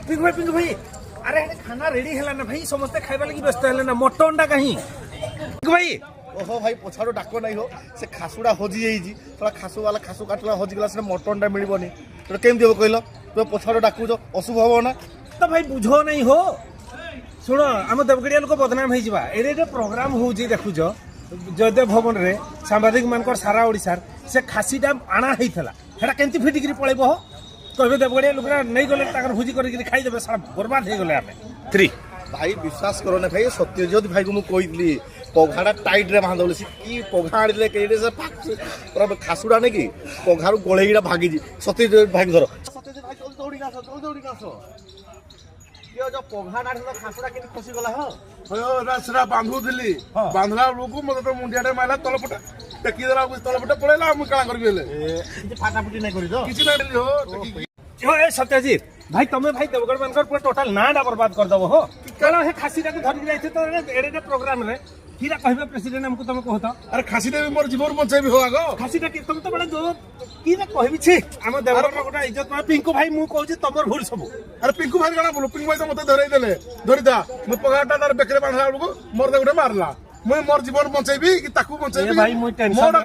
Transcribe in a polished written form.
पिंकु भाई अरे खाना रेडी है ना भाई समस्ते खाइबा लगी व्यस्त है ना मटन टा कहीं पिंकु भाई ओहो भाई पछाड़ो डाक नहीं हो से खासुड़ा हजि जाइए थोड़ा खासु वाला खासु काटला हजिगला से मटन टा मिलबनी तो केम देव कहल तुम पछाड़ो डाकुच अशुभ हम ना तो भाई बुझो नहीं हो शुण आम देवगड़िया लोक बदनाम हो एरे प्रोग्राम हो देखुच जयदेव भवन रे सांबादिक मान सारा ओडिशार से खासीटा आना होता है केमती फिटिकी पलैब हो कहे देवगड़िया लोक नहीं गले भोजी कर खाईदे सारा बर्बाद हो गले आम थ्री भाई विश्वास करो ना भाई सत्यजित भाई को मुझे कही पघाड़ा टाइट रे बांध कि पघा आने पूरा खासुड़ा नहीं कि पघारू गड़ेईटा भागी सत्यजित भाई धर सत्यजित भाई जल्दी दौड़ी आस जो पघाड़ा खासुड़ा के खसीगला रास्ता बांधुली बांधला बेलू मत तो मुंडिया मारा तलपटे टेकीदेला तलपटे पड़ेगा मुझे क्या करी फाटाफुटी नहीं किसी सत्यजित भाई तुम्हें भाई देवगढ़ मान पूरा टोटाल नाटा बर्बाद करदेव हो कारण हे खासीटा को धरिक जाइए तो एडे प्रोग्राम रे हीरा कहबे प्रेसिडेंट हमको तुम कहता अरे खासी देवी मोर जीवन बचाई भी हो आगो खासीटा कि तुम तो बड़ा जो की ना कहबी छी हम देवगढ़ गोटा इज्जत में पिंकू भाई मु कहू तमर भूल सब अरे पिंकू भाई कणा बोलो पिंकू भाई तो मत धरई देले धरिदा मो पगाटा तार बेकरे बांधला बेलू मोर गोटे मारला मुझे मोर जीवन बचाइबी कि ताकू बचाइबी भाई मु टेंशन